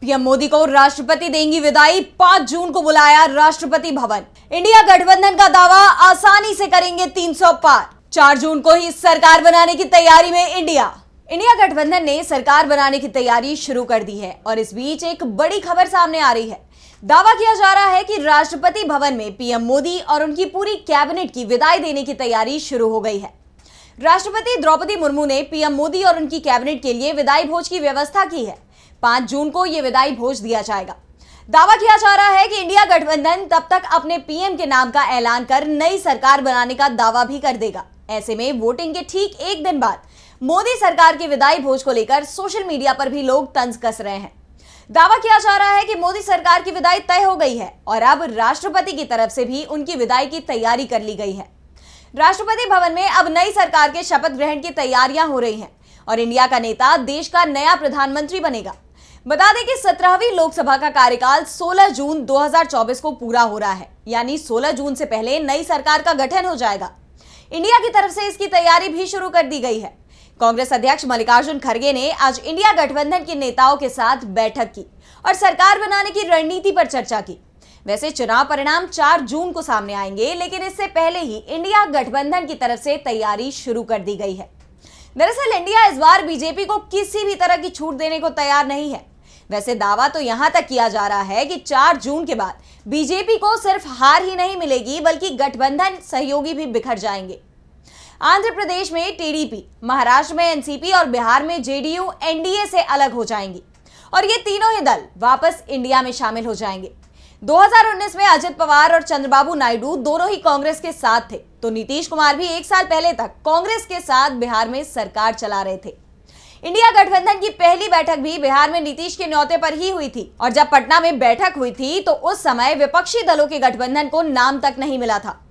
PM Modi को राष्ट्रपति देंगी विदाई, 5 जून को बुलाया राष्ट्रपति भवन। इंडिया गठबंधन का दावा, आसानी से करेंगे 300 पार। 4 जून को ही सरकार बनाने की तैयारी में इंडिया गठबंधन ने सरकार बनाने की तैयारी शुरू कर दी है और इस बीच एक बड़ी खबर सामने आ रही है। दावा किया जा रहा है कि राष्ट्रपति भवन में पीएम मोदी और उनकी पूरी कैबिनेट की विदाई देने की तैयारी शुरू हो गई है। राष्ट्रपति द्रौपदी मुर्मू ने पीएम मोदी और उनकी कैबिनेट के लिए विदाई भोज की व्यवस्था की है। 5 जून को यह विदाई भोज दिया जाएगा। दावा किया जा रहा है कि इंडिया गठबंधन तब तक अपने पीएम के नाम का ऐलान कर नई सरकार बनाने का दावा भी कर देगा। ऐसे में वोटिंग के ठीक एक दिन बाद मोदी सरकार की विदाई भोज को लेकर सोशल मीडिया पर भी लोग तंज कस रहे हैं। दावा किया जा रहा है कि मोदी सरकार की विदाई तय हो गई है और अब राष्ट्रपति की तरफ से भी उनकी विदाई की तैयारी कर ली गई है। राष्ट्रपति भवन में अब नई सरकार के शपथ ग्रहण की तैयारियां हो रही हैं और इंडिया का नेता देश का नया प्रधानमंत्री बनेगा। बता दें कि 17वीं लोकसभा का कार्यकाल 16 जून 2024 को पूरा हो रहा है, यानी 16 जून से पहले नई सरकार का गठन हो जाएगा। इंडिया की तरफ से इसकी तैयारी भी शुरू कर दी गई है। कांग्रेस अध्यक्ष मल्लिकार्जुन खड़गे ने आज इंडिया गठबंधन के नेताओं के साथ बैठक की और सरकार बनाने की रणनीति पर चर्चा की। वैसे चुनाव परिणाम 4 जून को सामने आएंगे, लेकिन इससे पहले ही इंडिया गठबंधन की तरफ से तैयारी शुरू कर दी गई है। दरअसल इंडिया इस बार बीजेपी को किसी भी तरह की छूट देने को तैयार नहीं है। वैसे दावा तो यहां तक किया जा रहा है कि 4 जून के बाद बीजेपी को सिर्फ हार ही नहीं मिलेगी, बल्कि गठबंधन सहयोगी भी बिखर जाएंगे। आंध्र प्रदेश में टीडीपी, महाराष्ट्र में एनसीपी और बिहार में जेडीयू एनडीए से अलग हो जाएंगी और ये तीनों ही दल वापस इंडिया में शामिल हो जाएंगे। 2019 में अजित पवार और चंद्रबाबू नायडू दोनों ही कांग्रेस के साथ थे, तो नीतीश कुमार भी 1 साल पहले तक कांग्रेस के साथ बिहार में सरकार चला रहे थे। इंडिया गठबंधन की पहली बैठक भी बिहार में नीतीश के न्योते पर ही हुई थी और जब पटना में बैठक हुई थी तो उस समय विपक्षी दलों के गठबंधन को नाम तक नहीं मिला था।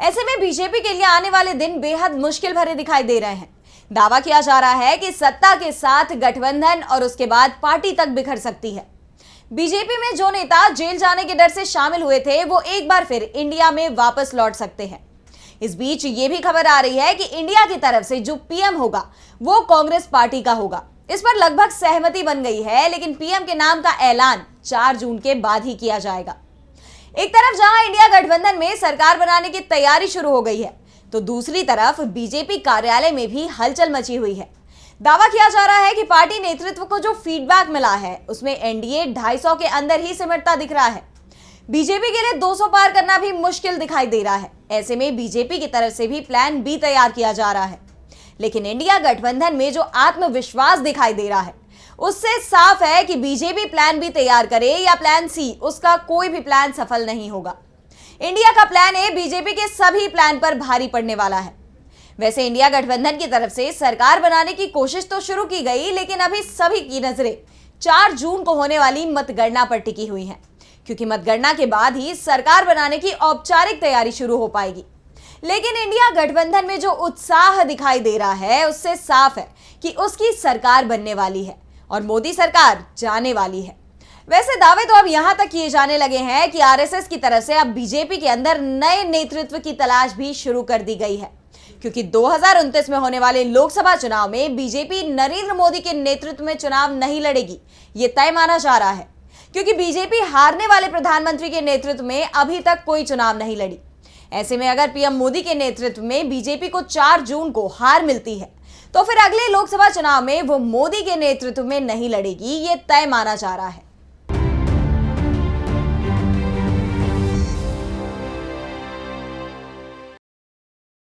ऐसे में बीजेपी के लिए आने वाले दिन बेहद मुश्किल भरे दिखाई दे रहे हैं। दावा किया जा रहा है कि सत्ता के साथ गठबंधन और उसके बाद पार्टी तक बिखर सकती है। बीजेपी में जो नेता जेल जाने के डर से शामिल हुए थे, वो एक बार फिर इंडिया में वापस लौट सकते हैं। इस बीच ये भी खबर आ रही है कि इंडिया की तरफ से जो पीएम होगा वो कांग्रेस पार्टी का होगा। इस पर लगभग सहमति बन गई है, लेकिन पीएम के नाम का ऐलान 4 जून के बाद ही किया जाएगा। एक तरफ जहां इंडिया गठबंधन में सरकार बनाने की तैयारी शुरू हो गई है, तो दूसरी तरफ बीजेपी कार्यालय में भी हलचल मची हुई है। दावा किया जा रहा है कि पार्टी नेतृत्व को जो फीडबैक मिला है उसमें एनडीए 250 के अंदर ही सिमटता दिख रहा है। बीजेपी के लिए 200 पार करना भी मुश्किल दिखाई दे रहा है। ऐसे में बीजेपी की तरफ से भी प्लान बी तैयार किया जा रहा है, लेकिन इंडिया गठबंधन में जो आत्मविश्वास दिखाई दे रहा है उससे साफ है कि बीजेपी प्लान बी तैयार करे या प्लान सी, उसका कोई भी प्लान सफल नहीं होगा। इंडिया का प्लान ए बीजेपी के सभी प्लान पर भारी पड़ने वाला है। वैसे इंडिया गठबंधन की तरफ से सरकार बनाने की कोशिश तो शुरू की गई, लेकिन अभी सभी की नजरें 4 जून को होने वाली मतगणना पर टिकी हुई हैं, क्योंकि मतगणना के बाद ही सरकार बनाने की औपचारिक तैयारी शुरू हो पाएगी। लेकिन इंडिया गठबंधन में जो उत्साह दिखाई दे रहा है उससे साफ है कि उसकी सरकार बनने वाली है और मोदी सरकार जाने वाली है। वैसे दावे तो अब यहां तक किए जाने लगे हैं कि आरएसएस की तरफ से अब बीजेपी के अंदर नए नेतृत्व की तलाश भी शुरू कर दी गई है, क्योंकि 2029 में होने वाले लोकसभा चुनाव में बीजेपी नरेंद्र मोदी के नेतृत्व में चुनाव नहीं लड़ेगी, ये तय माना जा रहा है, क्योंकि बीजेपी हारने वाले प्रधानमंत्री के नेतृत्व में अभी तक कोई चुनाव नहीं लड़ी। ऐसे में अगर पीएम मोदी के नेतृत्व में बीजेपी को 4 जून को हार मिलती है, तो फिर अगले लोकसभा चुनाव में वो मोदी के नेतृत्व में नहीं लड़ेगी, ये तय माना जा रहा है।